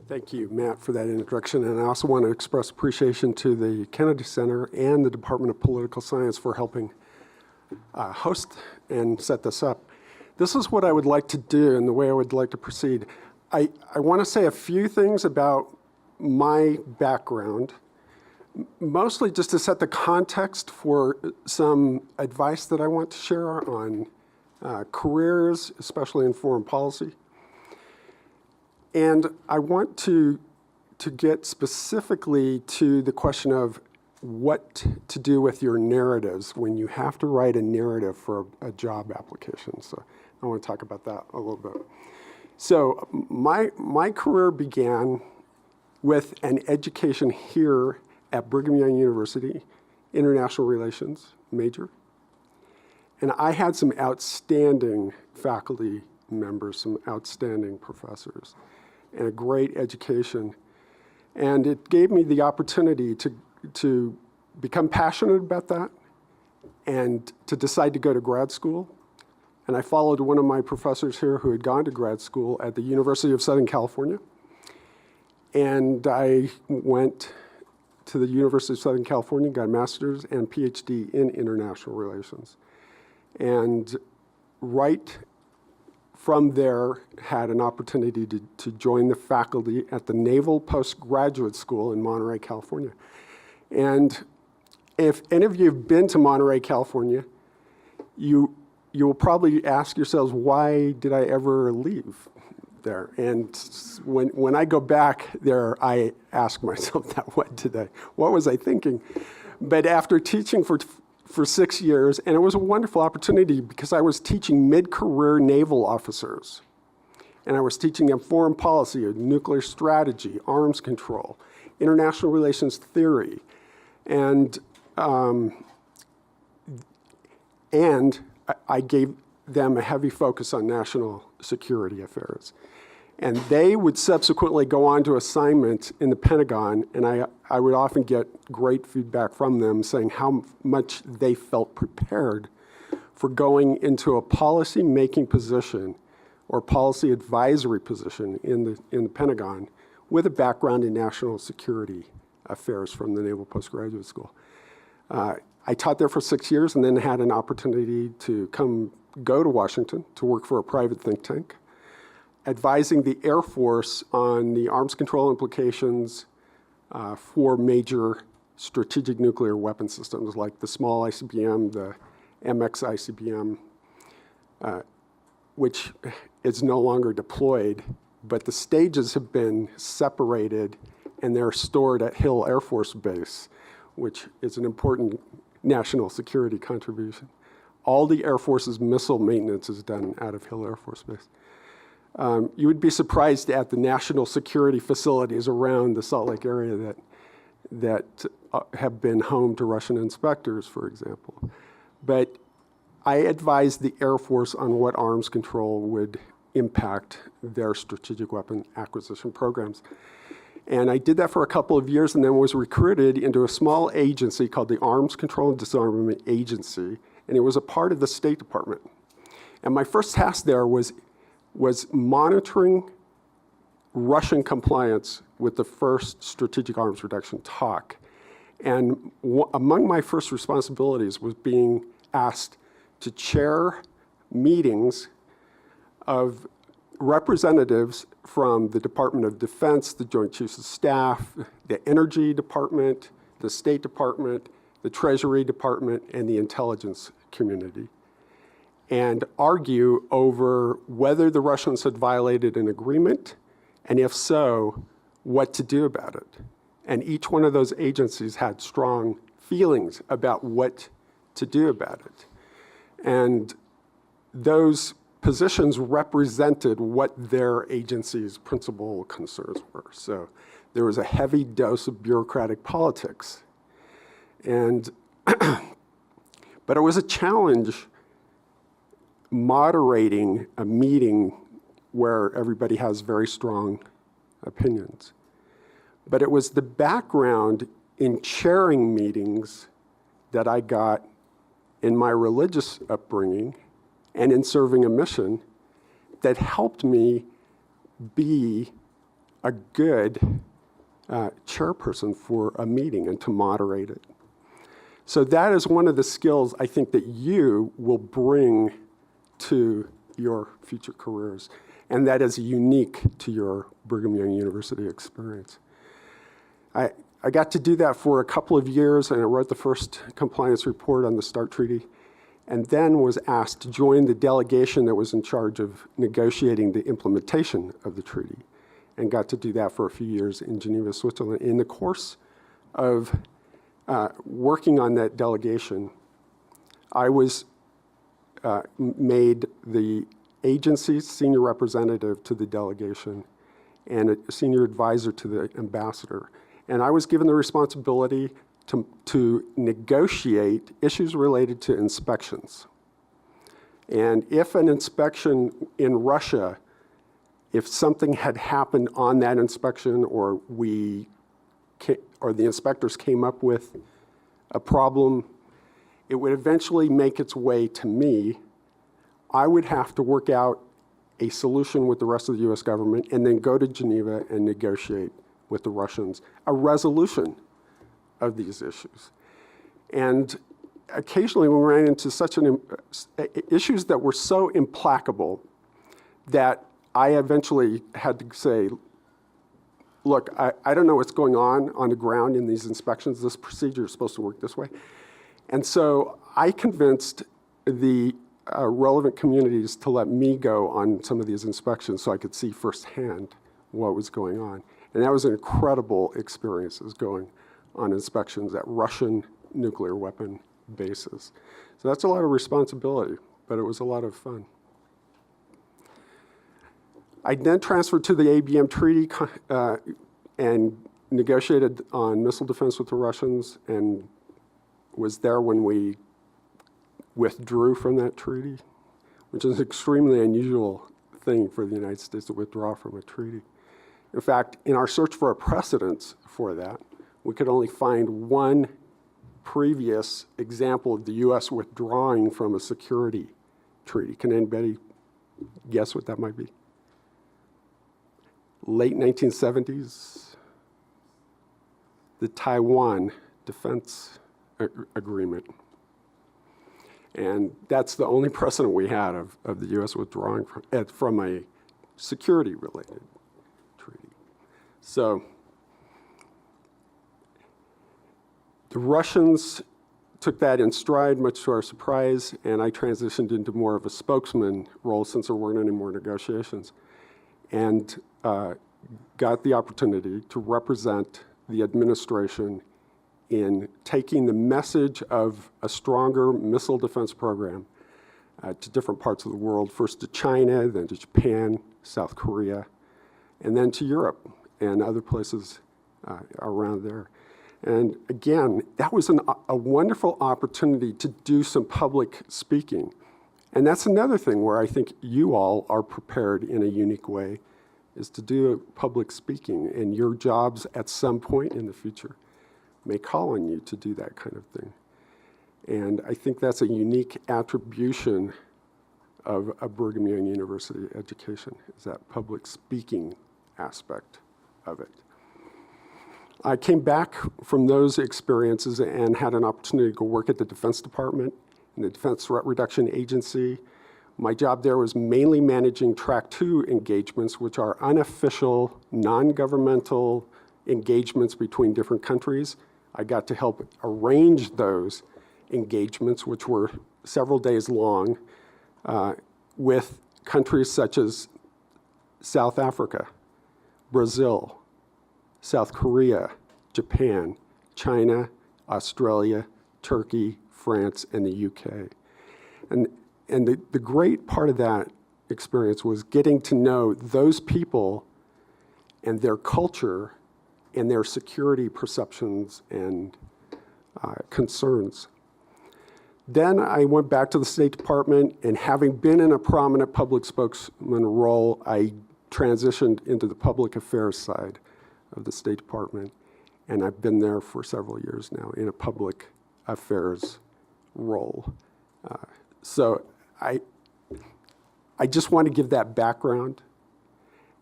Thank you, Matt, for that introduction. And I also want to express appreciation to the Kennedy Center and the Department of Political Science for helping host and set this up. This is what I would like to do and the way I would like to proceed. I want to say a few things about my background, mostly just to set the context for some advice that I want to share on careers, especially in foreign policy. And I want to get specifically to the question of what to do with your narratives when you have to write a narrative for a job application. So I want to talk about that a little bit. So my career began with an education here at Brigham Young University, international relations major. And I had some outstanding faculty members, some outstanding professors, and a great education. And it gave me the opportunity to become passionate about that and to decide to go to grad school. And I followed one of my professors here who had gone to grad school at the University of Southern California. And I went to the University of Southern California, got a master's and PhD in international relations. And right from there, had an opportunity to join the faculty at the Naval Postgraduate School in Monterey, California. And if any of you have been to Monterey, California, you will probably ask yourselves, why did I ever leave there? And when I go back there, I ask myself that, what was I thinking? But after teaching for 6 years, and it was a wonderful opportunity because I was teaching mid-career naval officers. And I was teaching them foreign policy, nuclear strategy, arms control, international relations theory, and I gave them a heavy focus on national security affairs. And they would subsequently go on to assignments in the Pentagon, and I would often get great feedback from them saying how much they felt prepared for going into a policy-making position or policy advisory position in the Pentagon with a background in national security affairs from the Naval Postgraduate School. I taught there for 6 years and then had an opportunity to go to Washington to work for a private think tank, advising the Air Force on the arms control implications for major strategic nuclear weapon systems like the small ICBM, the MX ICBM, which is no longer deployed, but the stages have been separated and they're stored at Hill Air Force Base, which is an important national security contribution. All the Air Force's missile maintenance is done out of Hill Air Force Base. You would be surprised at the national security facilities around the Salt Lake area that have been home to Russian inspectors, for example. But I advised the Air Force on what arms control would impact their strategic weapon acquisition programs. And I did that for a couple of years and then was recruited into a small agency called the Arms Control and Disarmament Agency, and it was a part of the State Department. And my first task there was monitoring Russian compliance with the first strategic arms reduction talk. And among my first responsibilities was being asked to chair meetings of representatives from the Department of Defense, the Joint Chiefs of Staff, the Energy Department, the State Department, the Treasury Department, and the intelligence community, and argue over whether the Russians had violated an agreement, and if so, what to do about it. And each one of those agencies had strong feelings about what to do about it. And those positions represented what their agency's principal concerns were. So there was a heavy dose of bureaucratic politics. And but it was a challenge moderating a meeting where everybody has very strong opinions. But it was the background in chairing meetings that I got in my religious upbringing and in serving a mission that helped me be a good chairperson for a meeting and to moderate it. So that is one of the skills I think that you will bring to your future careers, and that is unique to your Brigham Young University experience. I got to do that for a couple of years, and I wrote the first compliance report on the START Treaty, and then was asked to join the delegation that was in charge of negotiating the implementation of the treaty, and got to do that for a few years in Geneva, Switzerland. In the course of working on that delegation, I was made the agency's senior representative to the delegation and a senior advisor to the ambassador. And I was given the responsibility to negotiate issues related to inspections. And if an inspection in Russia, if something had happened on that inspection, or the inspectors came up with a problem, it would eventually make its way to me. I would have to work out a solution with the rest of the US government and then go to Geneva and negotiate with the Russians a resolution of these issues. And occasionally we ran into issues that were so implacable that I eventually had to say, look, I don't know what's going on the ground in these inspections. This procedure is supposed to work this way. And so I convinced the relevant communities to let me go on some of these inspections so I could see firsthand what was going on. And that was an incredible experience, going on inspections at Russian nuclear weapon bases. So that's a lot of responsibility, but it was a lot of fun. I then transferred to the ABM Treaty and negotiated on missile defense with the Russians, and was there when we withdrew from that treaty, which is an extremely unusual thing for the United States to withdraw from a treaty. In fact, in our search for a precedent for that, we could only find one previous example of the US withdrawing from a security treaty. Can anybody guess what that might be? Late 1970s, the Taiwan Defense Agreement. And that's the only precedent we had of the US withdrawing from a security-related treaty. So the Russians took that in stride, much to our surprise, and I transitioned into more of a spokesman role since there weren't any more negotiations, and got the opportunity to represent the administration in taking the message of a stronger missile defense program to different parts of the world, first to China, then to Japan, South Korea, and then to Europe and other places around there. And again, that was a wonderful opportunity to do some public speaking. And that's another thing where I think you all are prepared in a unique way, is to do public speaking, and your jobs at some point in the future may call on you to do that kind of thing. And I think that's a unique attribution of a Brigham Young University education, is that public speaking aspect of it. I came back from those experiences and had an opportunity to go work at the Defense Department in the Defense Threat Reduction Agency. My job there was mainly managing Track 2 engagements, which are unofficial, non-governmental engagements between different countries. I got to help arrange those engagements, which were several days long, with countries such as South Africa, Brazil, South Korea, Japan, China, Australia, Turkey, France, and the UK. And the great part of that experience was getting to know those people and their culture and their security perceptions and concerns. Then I went back to the State Department, and having been in a prominent public spokesman role, I transitioned into the public affairs side of the State Department, and I've been there for several years now in a public affairs role. So I just want to give that background,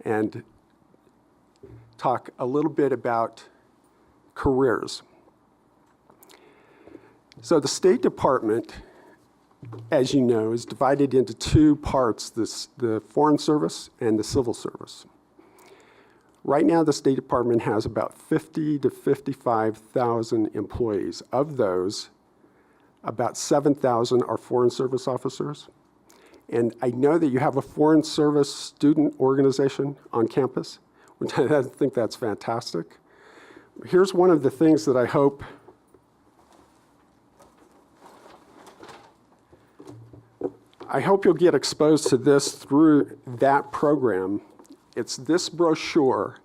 and talk a little bit about careers. So the State Department, as you know, is divided into two parts, the Foreign Service and the Civil Service. Right now, the State Department has about 50 to 55,000 employees. Of those, about 7,000 are Foreign Service officers. And I know that you have a Foreign Service student organization on campus, which I think that's fantastic. Here's one of the things that I hope you'll get exposed to this through that program. It's this brochure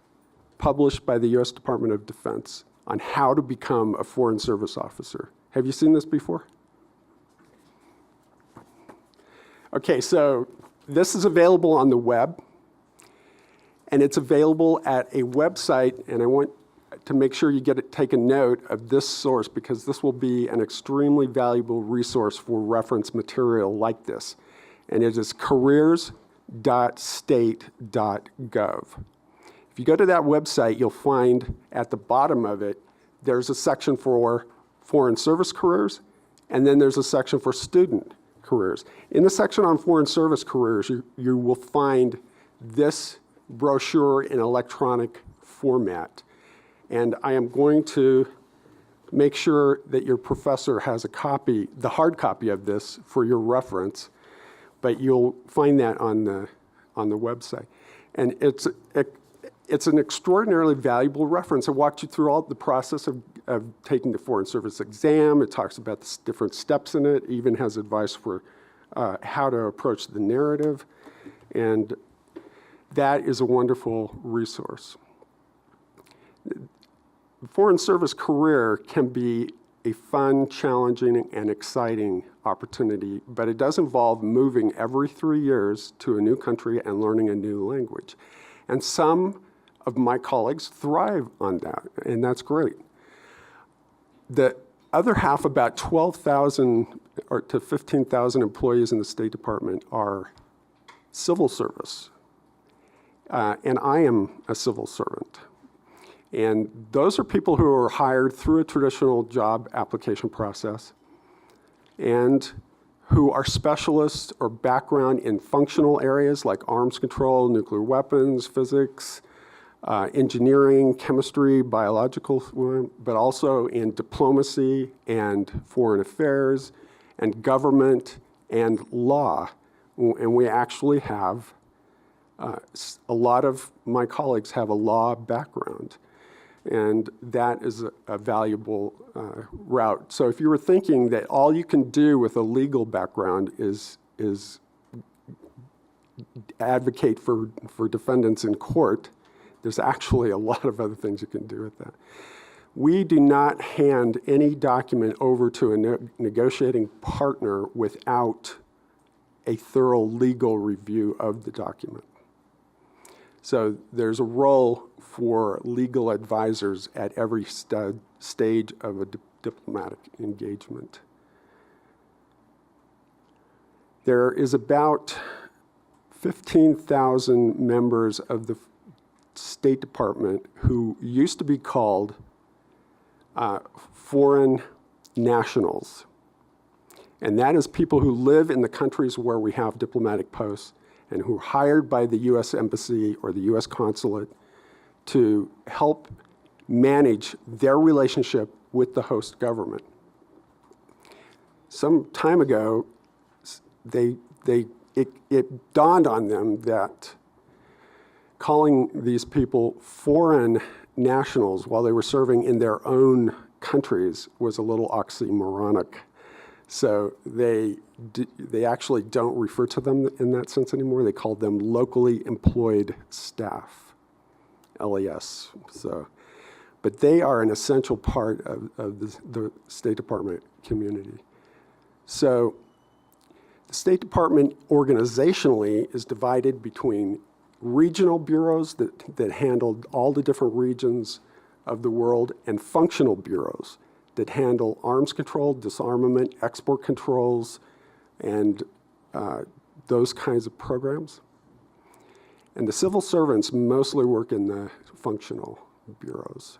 published by the U.S. Department of Defense on how to become a Foreign Service officer. Have you seen this before? Okay, so this is available on the web, and it's available at a website, and I want to make sure you take a note of this source, because this will be an extremely valuable resource for reference material like this. And it is careers.state.gov. If you go to that website, you'll find at the bottom of it, there's a section for Foreign Service careers, and then there's a section for student careers. In the section on Foreign Service careers, you will find this brochure in electronic format. And I am going to make sure that your professor has a copy, the hard copy of this for your reference, but you'll find that on the website. And it's an extraordinarily valuable reference. It walks you through all the process of taking the Foreign Service exam. It talks about the different steps in it, even has advice for how to approach the narrative. And that is a wonderful resource. The Foreign Service career can be a fun, challenging, and exciting opportunity, but it does involve moving every 3 years to a new country and learning a new language. And some of my colleagues thrive on that, and that's great. The other half, about 12,000 to 15,000 employees in the State Department are civil service, and I am a civil servant. And those are people who are hired through a traditional job application process and who are specialists or background in functional areas like arms control, nuclear weapons, physics, engineering, chemistry, biological, but also in diplomacy and foreign affairs and government and law. And we actually have, a lot of my colleagues have a law background. And that is a valuable route. So if you were thinking that all you can do with a legal background is advocate for defendants in court, there's actually a lot of other things you can do with that. We do not hand any document over to a negotiating partner without a thorough legal review of the document. So there's a role for legal advisors at every stage of a diplomatic engagement. There is about 15,000 members of the State Department who used to be called foreign nationals. And that is people who live in the countries where we have diplomatic posts and who are hired by the U.S. Embassy or the U.S. Consulate to help manage their relationship with the host government. Some time ago, it dawned on them that calling these people foreign nationals while they were serving in their own countries was a little oxymoronic. So they actually don't refer to them in that sense anymore. They call them locally employed staff, LES. So, but they are an essential part of the State Department community. So the State Department organizationally is divided between regional bureaus that handle all the different regions of the world and functional bureaus that handle arms control, disarmament, export controls, and those kinds of programs. And the civil servants mostly work in the functional bureaus.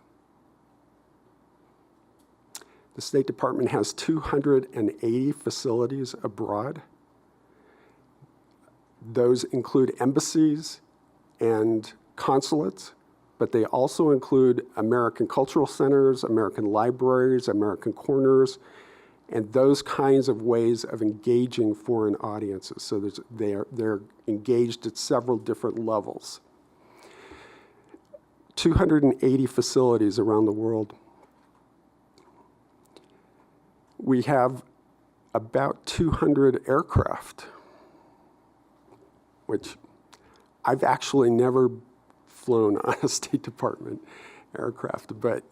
The State Department has 280 facilities abroad. Those include embassies and consulates, but they also include American cultural centers, American libraries, American corners, and those kinds of ways of engaging foreign audiences. So they're engaged at several different levels. 280 facilities around the world. We have about 200 aircraft, which I've actually never flown on a State Department aircraft, but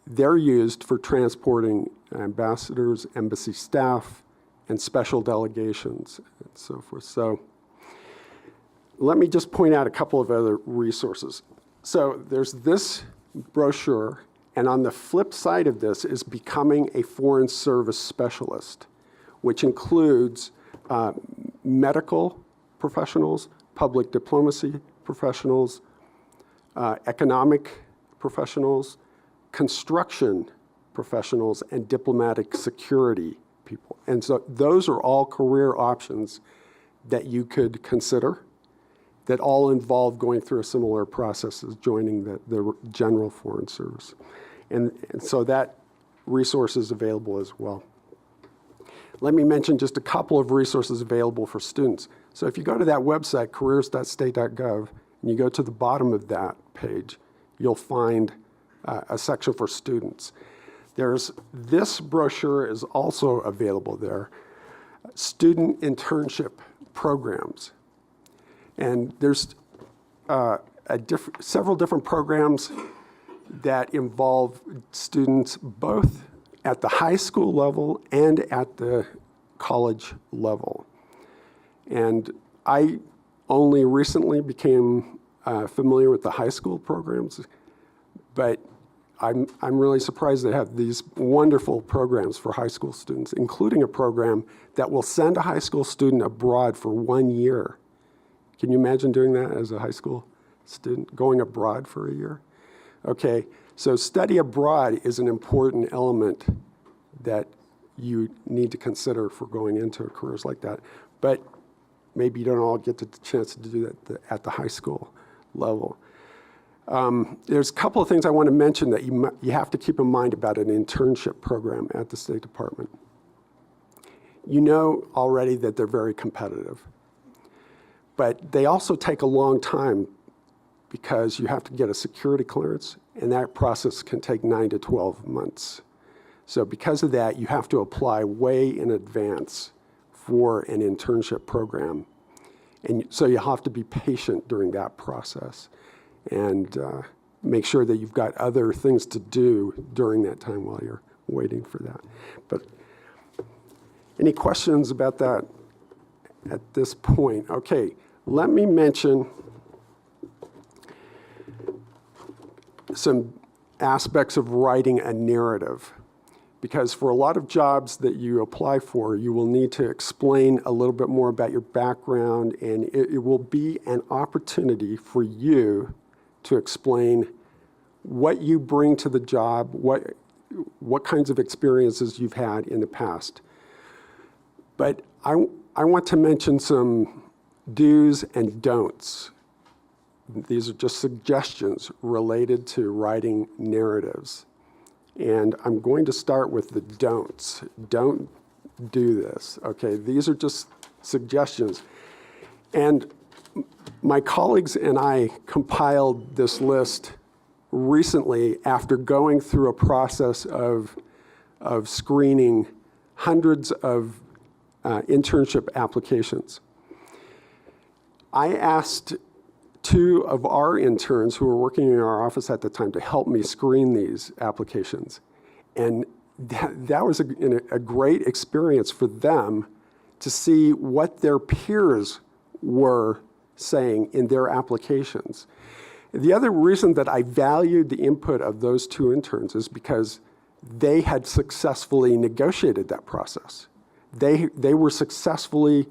they're used for transporting ambassadors, embassy staff, and special delegations, and so forth. So let me just point out a couple of other resources. So there's this brochure, and on the flip side of this is becoming a foreign service specialist, which includes medical professionals, public diplomacy professionals, economic professionals, construction professionals, and diplomatic security people. And so those are all career options that you could consider that all involve going through a similar process as joining the general foreign service. And so that resource is available as well. Let me mention just a couple of resources available for students. So if you go to that website, careers.state.gov, and you go to the bottom of that page, you'll find a section for students. There's this brochure is also available there, student internship programs. And there's several different programs that involve students both at the high school level and at the college level. And I only recently became familiar with the high school programs, but I'm really surprised they have these wonderful programs for high school students, including a program that will send a high school student abroad for 1 year. Can you imagine doing that as a high school student, going abroad for a year? Okay, so study abroad is an important element that you need to consider for going into careers like that. But maybe you don't all get the chance to do that at the high school level. There's a couple of things I want to mention that you have to keep in mind about an internship program at the State Department. You know already that they're very competitive, but they also take a long time because you have to get a security clearance, and that process can take 9 to 12 months. So because of that, you have to apply way in advance for an internship program. And so you have to be patient during that process and make sure that you've got other things to do during that time while you're waiting for that. But any questions about that at this point? Okay, let me mention some aspects of writing a narrative. Because for a lot of jobs that you apply for, you will need to explain a little bit more about your background, and it will be an opportunity for you to explain what you bring to the job, what kinds of experiences you've had in the past. But I want to mention some do's and don'ts. These are just suggestions related to writing narratives. And I'm going to start with the don'ts. Don't do this, okay? These are just suggestions. And my colleagues and I compiled this list recently after going through a process of screening hundreds of internship applications. I asked 2 of our interns who were working in our office at the time to help me screen these applications. And that was a great experience for them to see what their peers were saying in their applications. The other reason that I valued the input of those 2 interns is because they had successfully negotiated that process. They were successfully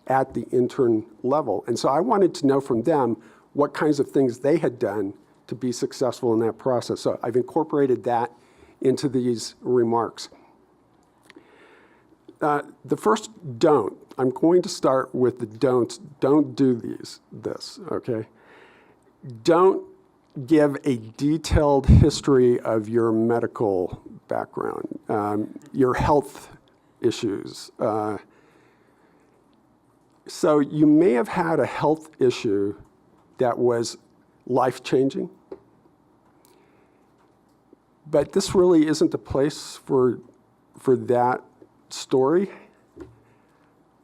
at the intern level. And so I wanted to know from them what kinds of things they had done to be successful in that process. So I've incorporated that into these remarks. The first don't, I'm going to start with the don'ts. Don't do this, okay? Don't give a detailed history of your medical background, your health issues. So you may have had a health issue that was life-changing, but this really isn't the place for that story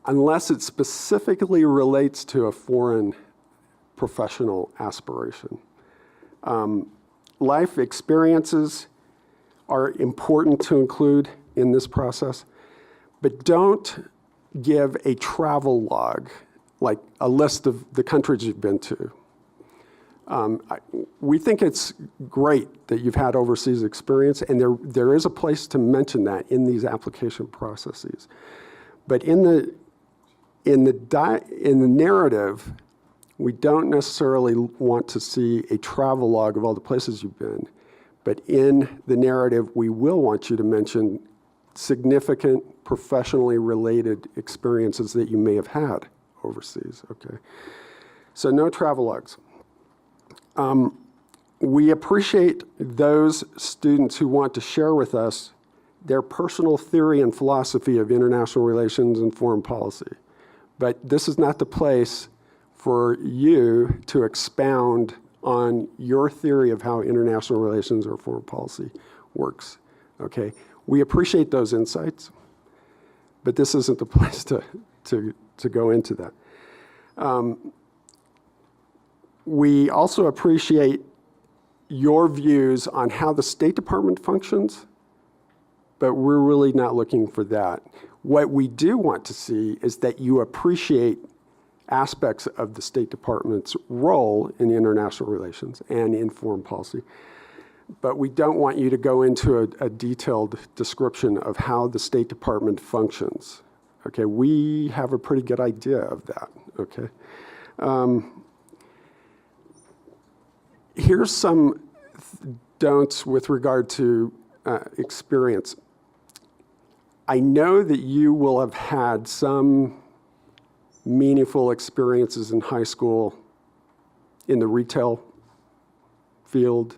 unless it specifically relates to a foreign professional aspiration. Life experiences are important to include in this process, but don't give a travel log, like a list of the countries you've been to. We think it's great that you've had overseas experience, and there is a place to mention that in these application processes. But in the narrative, we don't necessarily want to see a travel log of all the places you've been, but in the narrative, we will want you to mention significant professionally related experiences that you may have had overseas, okay? So no travel logs. We appreciate those students who want to share with us their personal theory and philosophy of international relations and foreign policy. But this is not the place for you to expound on your theory of how international relations or foreign policy works, okay? We appreciate those insights, but this isn't the place to go into that. We also appreciate your views on how the State Department functions, but we're really not looking for that. What we do want to see is that you appreciate aspects of the State Department's role in international relations and in foreign policy, but we don't want you to go into a detailed description of how the State Department functions. Okay, we have a pretty good idea of that, okay? Here's some don'ts with regard to experience. I know that you will have had some meaningful experiences in high school in the retail field,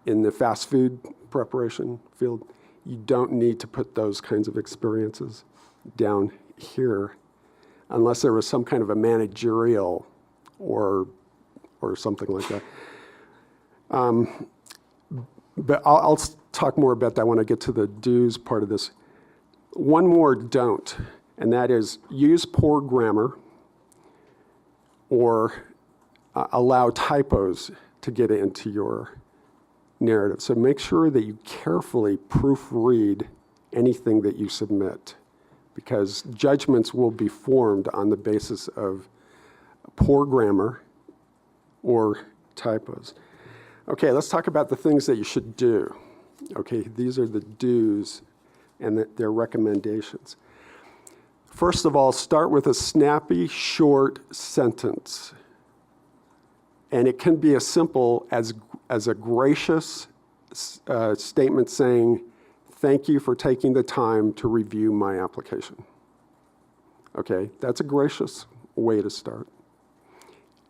in the fast food preparation field. You don't need to put those kinds of experiences down here unless there was some kind of a managerial or something like that. But I'll talk more about that when I get to the do's part of this. One more don't, and that is use poor grammar or allow typos to get into your narrative. So make sure that you carefully proofread anything that you submit, because judgments will be formed on the basis of poor grammar or typos. Okay, let's talk about the things that you should do. Okay, these are the do's and their recommendations. First of all, start with a snappy, short sentence. And it can be as simple as a gracious statement saying, "Thank you for taking the time to review my application." Okay, that's a gracious way to start.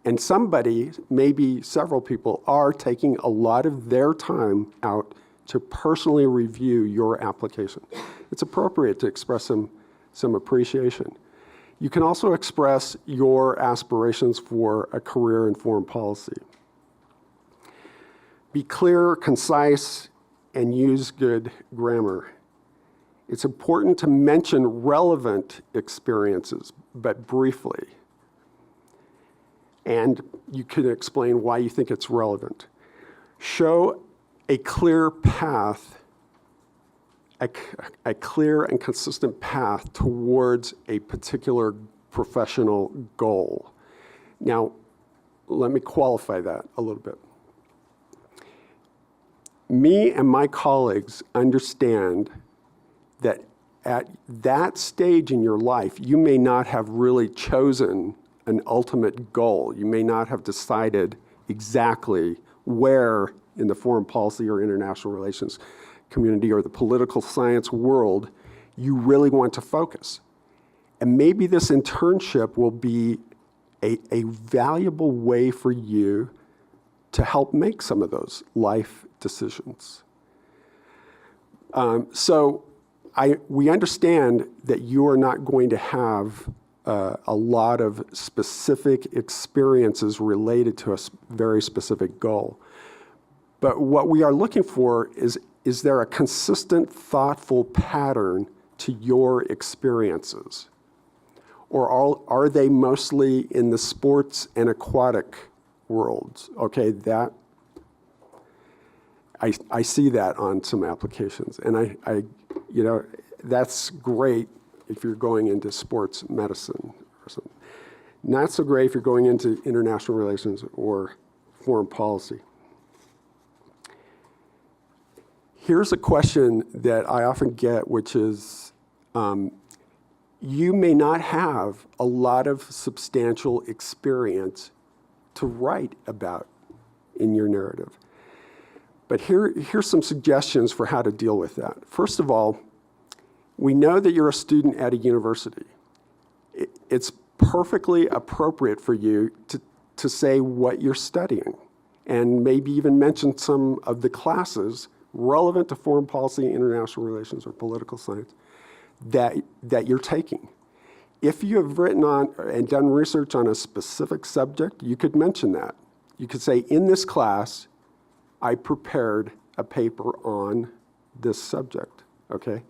And somebody, maybe several people, are taking a lot of their time out to personally review your application. It's appropriate to express some appreciation. You can also express your aspirations for a career in foreign policy. Be clear, concise, and use good grammar. It's important to mention relevant experiences, but briefly. And you can explain why you think it's relevant. Show a clear path, a clear and consistent path towards a particular professional goal. Now, let me qualify that a little bit. Me and my colleagues understand that at that stage in your life, you may not have really chosen an ultimate goal. You may not have decided exactly where in the foreign policy or international relations community or the political science world you really want to focus. And maybe this internship will be a valuable way for you to help make some of those life decisions. We understand that you are not going to have a lot of specific experiences related to a very specific goal. But what we are looking for is there a consistent, thoughtful pattern to your experiences? Or are they mostly in the sports and aquatic worlds? Okay, that I see that on some applications, and that's great if you're going into sports medicine or something. Not so great if you're going into international relations or foreign policy. Here's a question that I often get, which is, you may not have a lot of substantial experience to write about in your narrative. But here's some suggestions for how to deal with that. First of all, we know that you're a student at a university. It's perfectly appropriate for you to say what you're studying and maybe even mention some of the classes relevant to foreign policy, international relations, or political science that you're taking. If you have written on and done research on a specific subject, you could mention that. You could say, in this class, I prepared a paper on this subject, okay?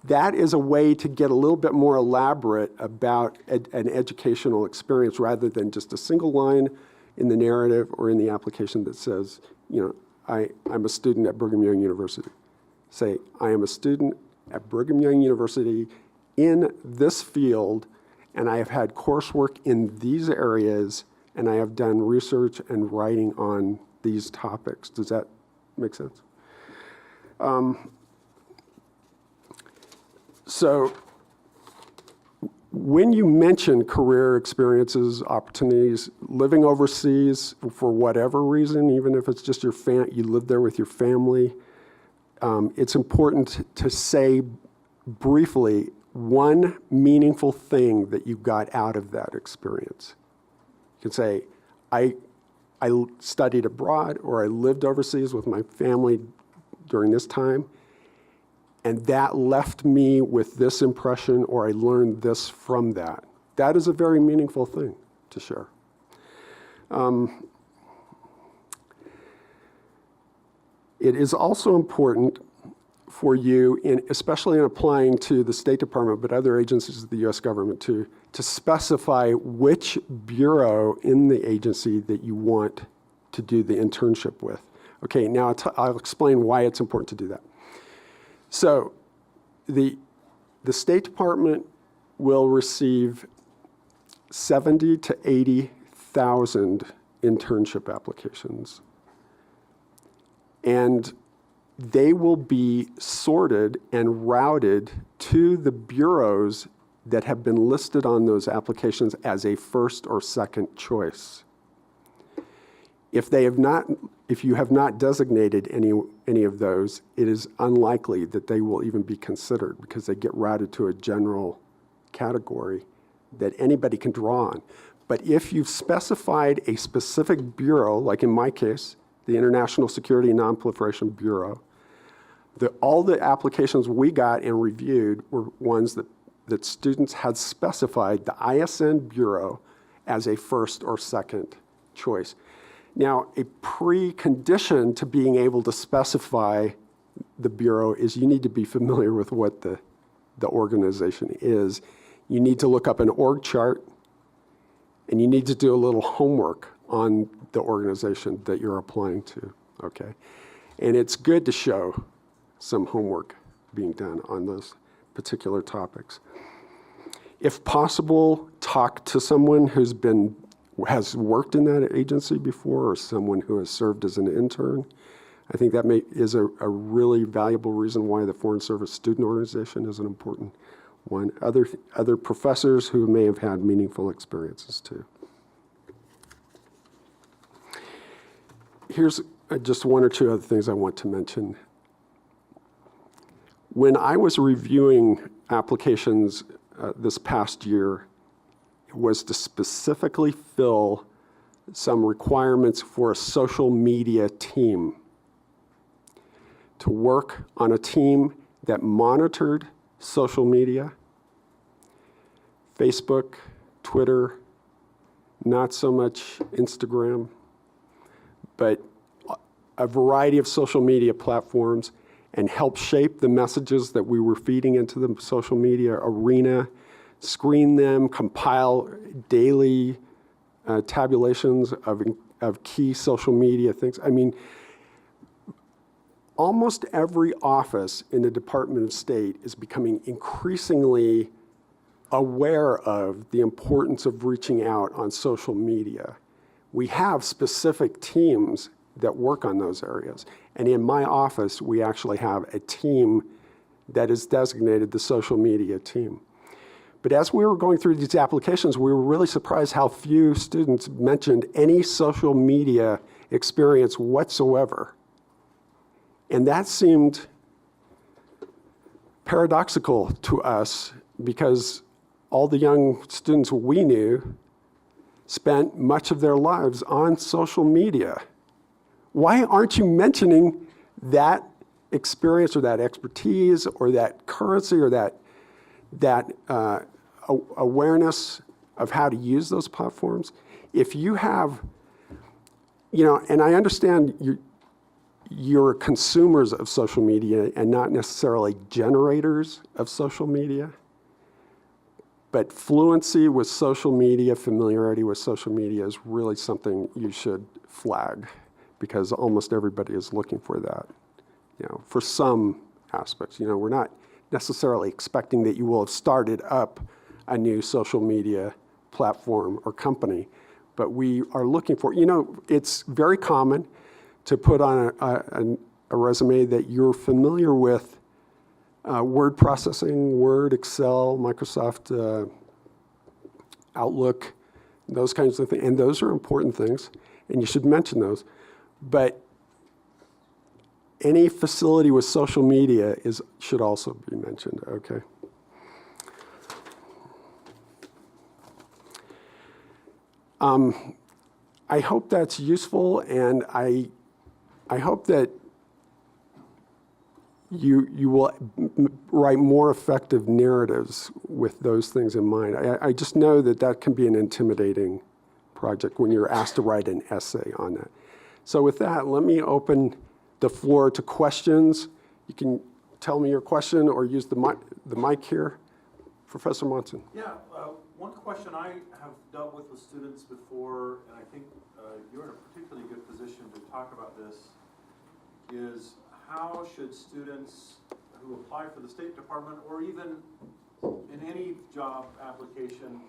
That is a way to get a little bit more elaborate about an educational experience rather than just a single line in the narrative or in the application that says, I'm a student at Brigham Young University. Say, I am a student at Brigham Young University in this field, and I have had coursework in these areas, and I have done research and writing on these topics. Does that make sense? So when you mention career experiences, opportunities, living overseas for whatever reason, even if it's just you live there with your family, it's important to say briefly one meaningful thing that you got out of that experience. You can say, I studied abroad, or I lived overseas with my family during this time, and that left me with this impression, or I learned this from that. That is a very meaningful thing to share. It is also important for you, especially in applying to the State Department, but other agencies of the U.S. government too, to specify which bureau in the agency that you want to do the internship with. Okay, now I'll explain why it's important to do that. So the State Department will receive 70 to 80,000 internship applications. And they will be sorted and routed to the bureaus that have been listed on those applications as a first or second choice. If you have not designated any of those, it is unlikely that they will even be considered because they get routed to a general category that anybody can draw on. But if you've specified a specific bureau, like in my case, the International Security and Nonproliferation Bureau, all the applications we got and reviewed were ones that students had specified the ISN Bureau as a first or second choice. Now, a precondition to being able to specify the Bureau is you need to be familiar with what the organization is. You need to look up an org chart, and you need to do a little homework on the organization that you're applying to, okay? And it's good to show some homework being done on those particular topics. If possible, talk to someone has worked in that agency before, or someone who has served as an intern. I think that is a really valuable reason why the Foreign Service Student Organization is an important one. Other professors who may have had meaningful experiences too. Here's just one or two other things I want to mention. When I was reviewing applications this past year, it was to specifically fill some requirements for a social media team, to work on a team that monitored social media, Facebook, Twitter, not so much Instagram, but a variety of social media platforms, and help shape the messages that we were feeding into the social media arena, screen them, compile daily tabulations of key social media things. I mean, almost every office in the Department of State is becoming increasingly aware of the importance of reaching out on social media. We have specific teams that work on those areas. And in my office, we actually have a team that is designated the social media team. But as we were going through these applications, we were really surprised how few students mentioned any social media experience whatsoever. And that seemed paradoxical to us because all the young students we knew spent much of their lives on social media. Why aren't you mentioning that experience or that expertise or that currency or that awareness of how to use those platforms? If you have, and I understand you're consumers of social media and not necessarily generators of social media, but fluency with social media, familiarity with social media is really something you should flag, because almost everybody is looking for that, for some aspects. We're not necessarily expecting that you will have started up a new social media platform or company, but we are looking for, it's very common to put on a resume that you're familiar with word processing, Word, Excel, Microsoft Outlook, those kinds of things, and those are important things, and you should mention those. But any facility with social media should also be mentioned, okay? I hope that's useful, and I hope that you will write more effective narratives with those things in mind. I just know that can be an intimidating project when you're asked to write an essay on that. So with that, let me open the floor to questions. You can tell me your question or use the mic here. Professor Monson. Yeah, one question I have dealt with students before, and I think you're in a particularly good position to talk about this, is how should students who apply for the State Department or even in any job application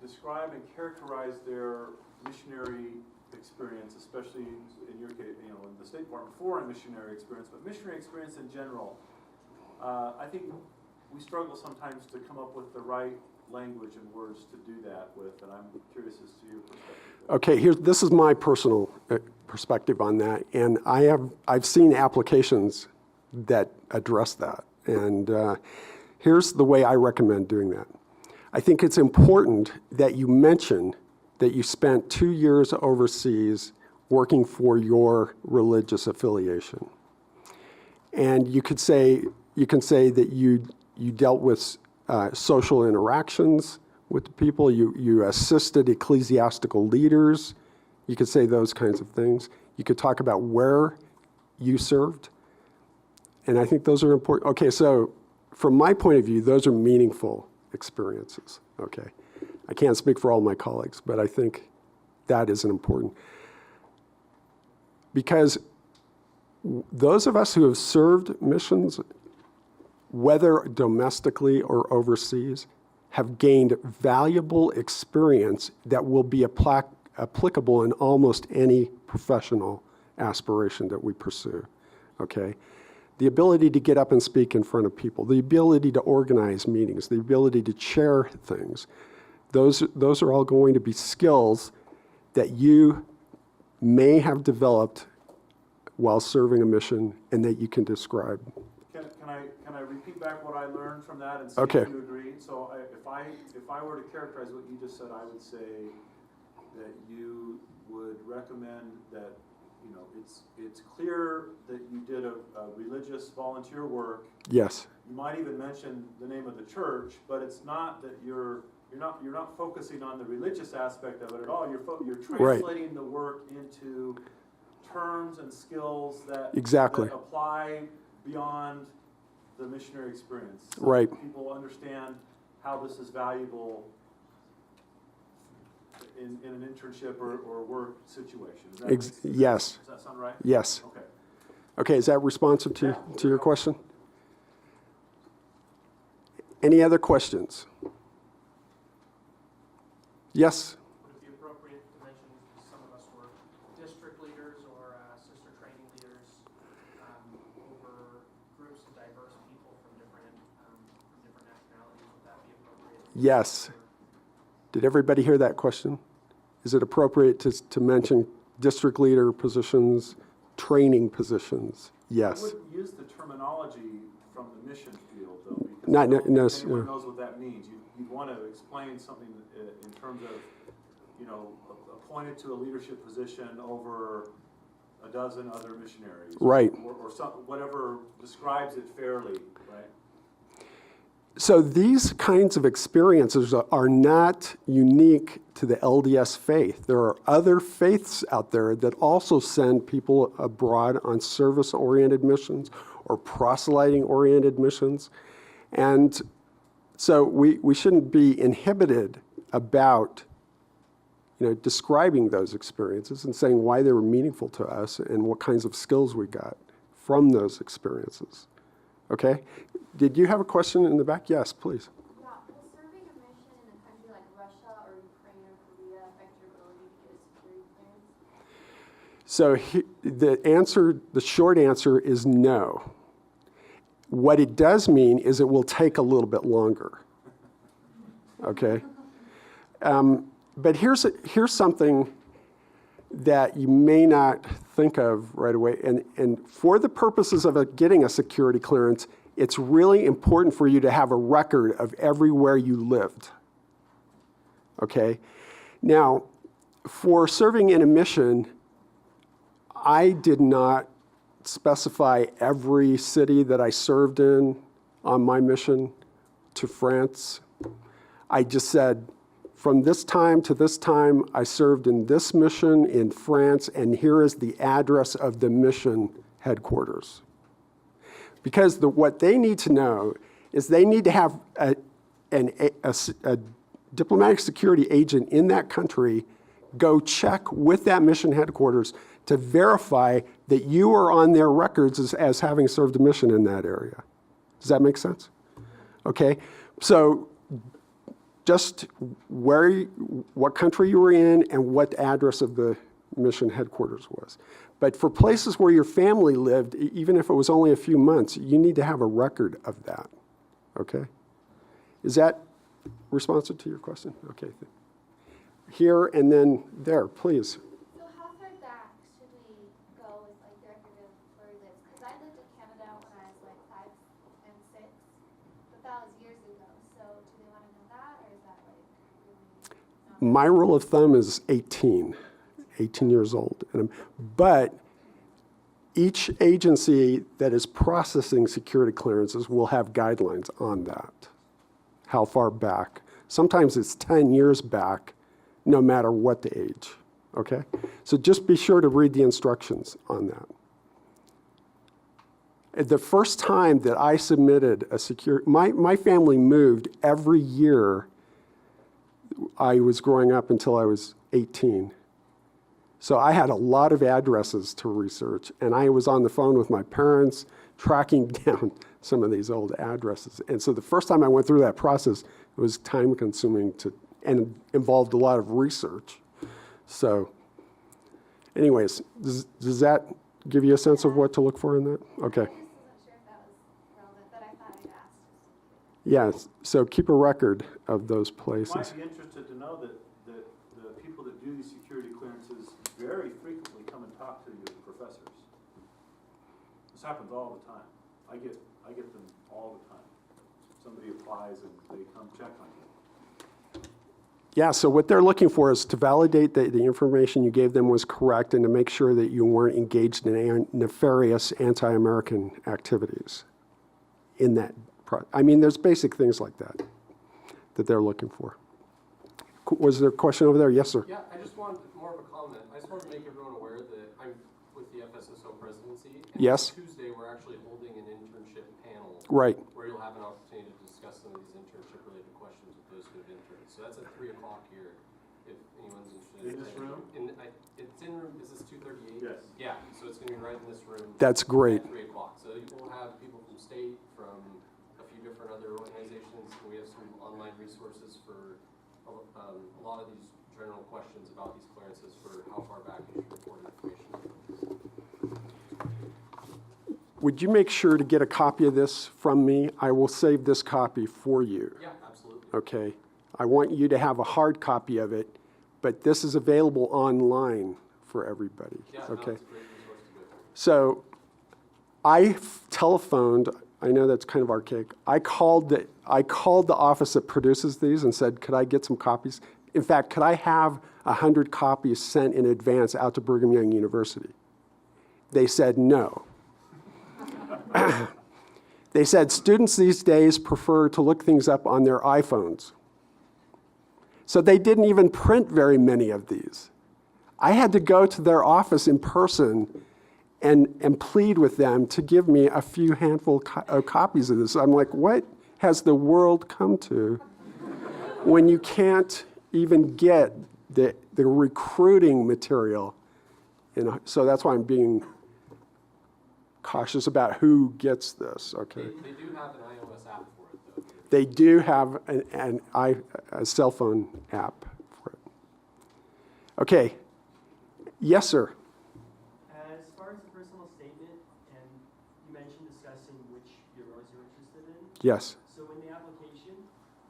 describe and characterize their missionary experience, especially in your case, in the State Department, foreign missionary experience, but missionary experience in general. I think we struggle sometimes to come up with the right language and words to do that with, and I'm curious as to your perspective. Okay, this is my personal perspective on that, and I've seen applications that address that, and here's the way I recommend doing that. I think it's important that you mention that you spent 2 years overseas working for your religious affiliation. And you can say that you dealt with social interactions with the people, you assisted ecclesiastical leaders, you could say those kinds of things. You could talk about where you served, and I think those are important. Okay, so from my point of view, those are meaningful experiences, okay? I can't speak for all my colleagues, but I think that is important. Because those of us who have served missions, whether domestically or overseas, have gained valuable experience that will be applicable in almost any professional aspiration that we pursue, okay? The ability to get up and speak in front of people, the ability to organize meetings, the ability to chair things, those are all going to be skills that you may have developed while serving a mission and that you can describe. Can I repeat back what I learned from that and see Okay. if you agree? So if I were to characterize what you just said, I would say that you would recommend that, you know, it's clear that you did a religious volunteer work. Yes. You might even mention the name of the church, but it's not that you're not focusing on the religious aspect of it at all. You're translating the work into terms and skills that, Exactly. that apply beyond the missionary experience. So Right. people understand how this is valuable in an internship or work situation. Yes. Does that sound right? Yes. Okay. Okay, is that responsive to your question? Any other questions? Yes? Would it be appropriate to mention some of us were district leaders or sister training leaders over groups of diverse people from different nationalities? Would that be appropriate? Yes. Did everybody hear that question? Is it appropriate to mention district leader positions, training positions? Yes. I wouldn't use the terminology from the mission field, though, because Not, I don't no, think anyone knows what that means. You'd want to explain something in terms of, you know, appointed to a leadership position over a dozen other missionaries. Right. Or some, whatever describes it fairly, right? So these kinds of experiences are not unique to the LDS faith. There are other faiths out there that also send people abroad on service-oriented missions or proselyting-oriented missions. And so we shouldn't be inhibited about, you know, describing those experiences and saying why they were meaningful to us and what kinds of skills we got from those experiences. Okay? Did you have a question in the back? Yes, please. Yeah, will serving a mission in a country like Russia or Ukraine or Korea affect your ability to get a security clearance? So the short answer is no. What it does mean is it will take a little bit longer. Okay? But here's something that you may not think of right away. And for the purposes of getting a security clearance, it's really important for you to have a record of everywhere you lived. Okay? Now, for serving in a mission, I did not specify every city that I served in on my mission to France. I just said, from this time to this time, I served in this mission in France, and here is the address of the mission headquarters. Because what they need to know is they need to have a diplomatic security agent in that country go check with that mission headquarters to verify that you are on their records as having served a mission in that area. Does that make sense? Okay, so just what country you were in and what the address of the mission headquarters was. But for places where your family lived, even if it was only a few months, you need to have a record of that, okay? Is that responsive to your question? Okay. Here and then there, please. So how far back should we go with like the record of where we lived? Because I lived in Canada when I was like 5 and 6, but that was years ago. So do they want to know that, or is that like really My rule of thumb is 18 years old. But each agency that is processing security clearances will have guidelines on that. How far back? Sometimes it's 10 years back, no matter what the age, okay? So just be sure to read the instructions on that. The first time that I submitted a my family moved every year I was growing up until I was 18. So I had a lot of addresses to research, and I was on the phone with my parents tracking down some of these old addresses. And so the first time I went through that process, it was time-consuming and involved a lot of research. So Anyways, does that give you a sense of what to look for in that? Okay. I just wasn't sure if that was relevant, but I thought I'd ask. Yes, so keep a record of those You places. might be interested to know that the people that do these security clearances very frequently come and talk to you professors. This happens all the time. I get them all the time. Somebody applies and they come check on you. Yeah, so what they're looking for is to validate that the information you gave them was correct and to make sure that you weren't engaged in nefarious anti-American activities in that. I mean, there's basic things like that they're looking for. Was there a question over there? Yes, sir. Yeah, I just wanted more of a comment. I just wanted to make everyone aware that I'm with the FSSO presidency. And Yes. Tuesday, we're actually holding an internship panel. Right. Where you'll have an opportunity to discuss some of these internship-related questions with those who have interned. So that's at 3 o'clock here, if anyone's interested. In this room? It's in room, is this 238? Yes. Yeah, so it's going to be right in this room. That's great. At 3 o'clock. So we'll have people from state, from a few different other organizations. We have some online resources for a lot of these general questions about these clearances for how far back you should report information. Would you make sure to get a copy of this from me? I will save this copy for you. Yeah, absolutely. Okay. I want you to have a hard copy of it, but this is available online for everybody. Yeah, no, Okay. it's a great resource to go through. So I telephoned, I know that's kind of archaic. I called the office that produces these and said, could I get some copies? In fact, could I have 100 copies sent in advance out to Brigham Young University? They said no. They said students these days prefer to look things up on their iPhones. So they didn't even print very many of these. I had to go to their office in person and plead with them to give me a few handful of copies of this. I'm like, what has the world come to when you can't even get the recruiting material? So that's why I'm being cautious about who gets this, okay? They do have an iOS app for it, though. They do have a cell phone app for it. Okay. Yes, sir. As far as the personal statement, and you mentioned discussing which bureaus you're interested in. Yes. So in the application,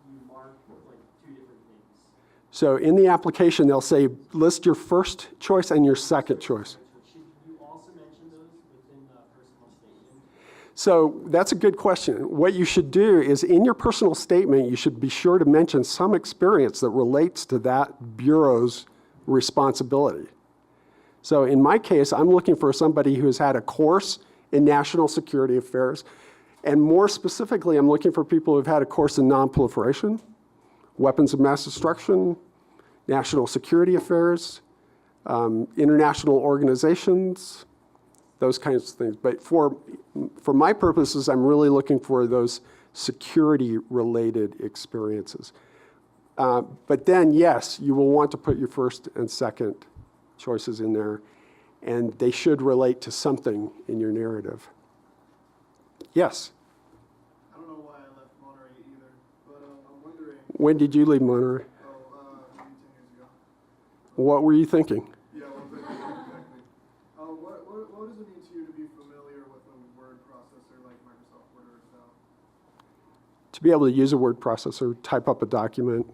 you mark like 2 different things. So in the application, they'll say, list your first choice and your second choice. Should you also mention those within the personal statement? So that's a good question. What you should do is in your personal statement, you should be sure to mention some experience that relates to that bureau's responsibility. So in my case, I'm looking for somebody who's had a course in national security affairs. And more specifically, I'm looking for people who've had a course in nonproliferation, weapons of mass destruction, national security affairs, international organizations, those kinds of things. But for my purposes, I'm really looking for those security-related experiences. But then, yes, you will want to put your first and second choices in there, and they should relate to something in your narrative. Yes? I don't know why I left Monterey either, but I'm wondering, When did you leave Monterey? maybe 10 years ago. What were you thinking? Yeah, well, exactly. What does it mean to you to be familiar with a word processor like Microsoft Word or Excel? To be able to use a word processor, type up a document,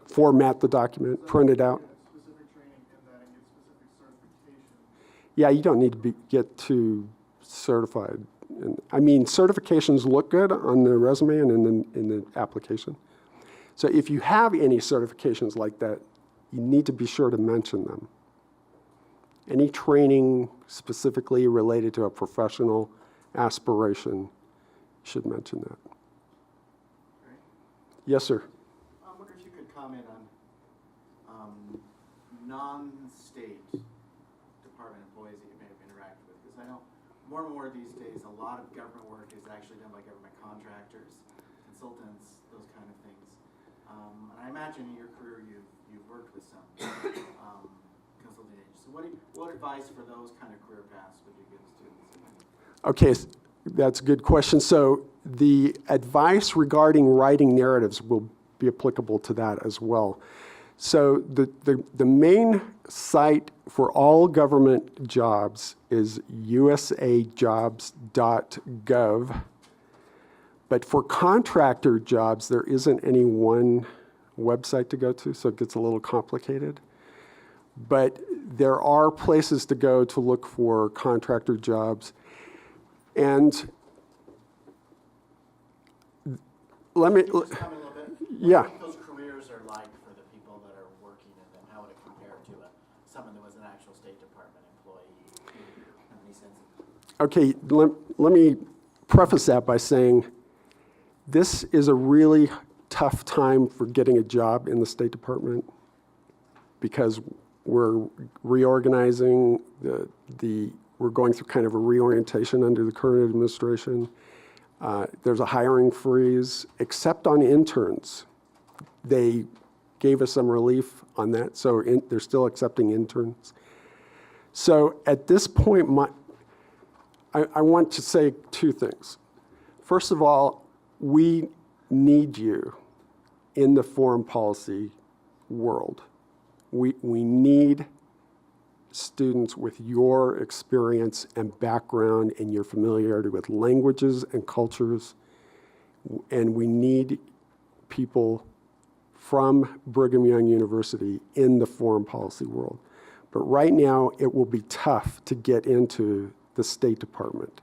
format the document, print it out. Get specific training in that and get specific certification. Yeah, you don't need to get too certified. And, I mean, certifications look good on the resume and in the application. So if you have any certifications like that, you need to be sure to mention them. Any training specifically related to a professional aspiration should mention that. Right. Yes, sir. I wonder if you could comment on non-state department employees that you may have interacted with, because I know more and more these days, a lot of government work is actually done by government contractors, consultants, those kind of things. And I imagine in your career you've worked with some consulting agencies. So what advice for those kind of career paths would you give students? Okay, that's a good question. So the advice regarding writing narratives will be applicable to that as well. So the main site for all government jobs is usajobs.gov. But for contractor jobs, there isn't any one website to go to, so it gets a little complicated. But there are places to go to look for contractor jobs. And let me, Can you just tell me a little bit? yeah. What do you think those careers are like for the people that are working in them? How would it compare to someone that was an actual State Department employee? Have any sense of- Okay, let me preface that by saying this is a really tough time for getting a job in the State Department because we're reorganizing, we're going through kind of a reorientation under the current administration. There's a hiring freeze, except on interns. They gave us some relief on that, so they're still accepting interns. So at this point, I want to say two things. First of all, we need you in the foreign policy world. We need students with your experience and background and your familiarity with languages and cultures, and we need people from Brigham Young University in the foreign policy world. But right now, it will be tough to get into the State Department.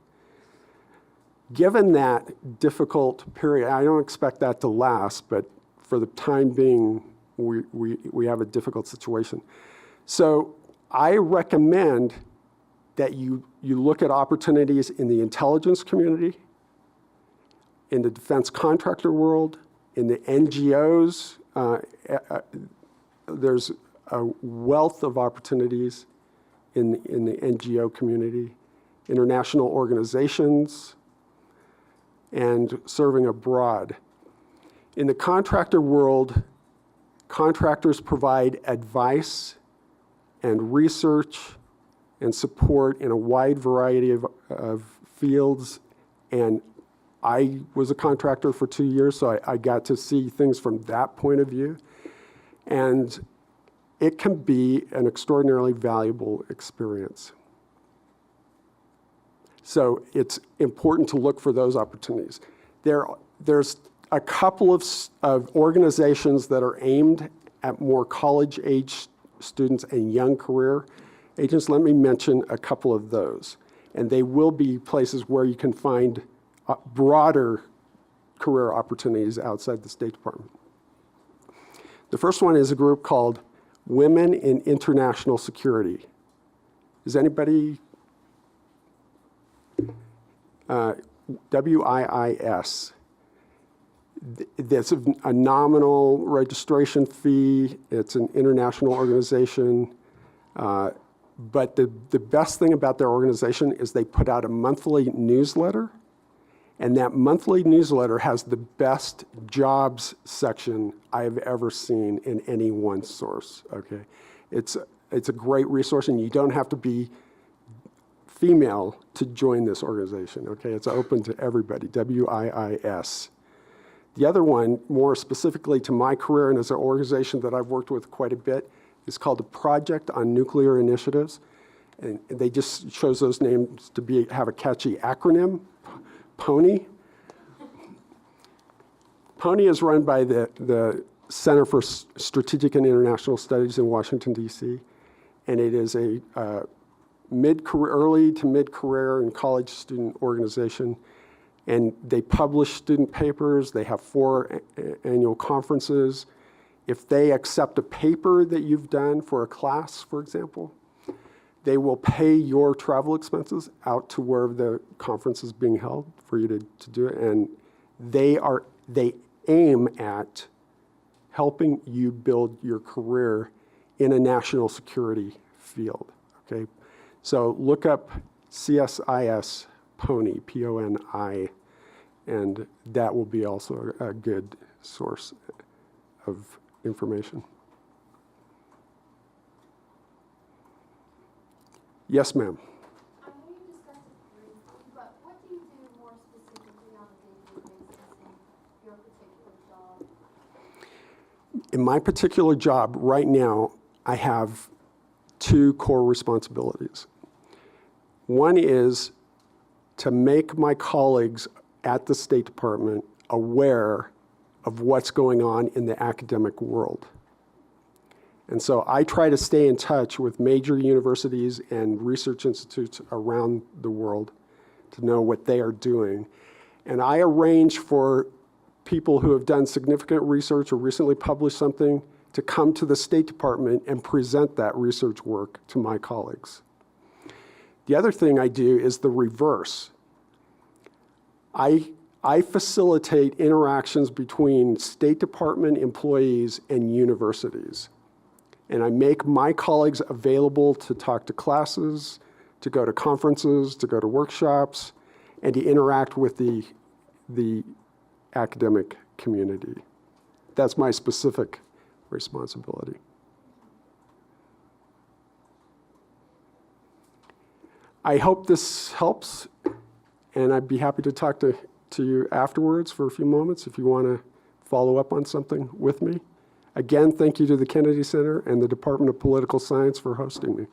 Given that difficult period, I don't expect that to last, but for the time being, we have a difficult situation. So I recommend that you look at opportunities in the intelligence community, in the defense contractor world, in the NGOs. There's a wealth of opportunities in the NGO community, international organizations, and serving abroad. In the contractor world, contractors provide advice and research and support in a wide variety of fields. And I was a contractor for 2 years, so I got to see things from that point of view. And it can be an extraordinarily valuable experience. So it's important to look for those opportunities. There's a couple of organizations that are aimed at more college-age students and young career agents. Let me mention a couple of those. And they will be places where you can find broader career opportunities outside the State Department. The first one is a group called Women in International Security. Is anybody? WIIS. That's a nominal registration fee. It's an international organization. But the best thing about their organization is they put out a monthly newsletter. And that monthly newsletter has the best jobs section I've ever seen in any one source, okay? It's a great resource, and you don't have to be female to join this organization, okay? It's open to everybody, WIIS. The other one, more specifically to my career and as an organization that I've worked with quite a bit, is called the Project on Nuclear Initiatives. And they just chose those names to have a catchy acronym, PONY. PONY is run by the Center for Strategic and International Studies in Washington, D.C., and it is a early to mid-career and college student organization. And they publish student papers. They have 4 annual conferences. If they accept a paper that you've done for a class, for example, they will pay your travel expenses out to where the conference is being held for you to do it. And they aim at helping you build your career in a national security field, okay? So look up CSIS PONY, P-O-N-I, and that will be also a good source of information. Yes, ma'am. I know you discussed it briefly, but what do you do more specifically on a day-to-day basis in your particular In my particular job right now, I have two core responsibilities. One is to make my colleagues at the State Department aware of what's going on in the academic world. And so I try to stay in touch with major universities and research institutes around the world to know what they are doing. And I arrange for people who have done significant research or recently published something to come to the State Department and present that research work to my colleagues. The other thing I do is the reverse. I facilitate interactions between State Department employees and universities. And I make my colleagues available to talk to classes, to go to conferences, to go to workshops, and to interact with the academic community. That's my specific responsibility. I hope this helps, and I'd be happy to talk to you afterwards for a few moments if you want to follow up on something with me. Again, thank you to the Kennedy Center and the Department of Political Science for hosting me.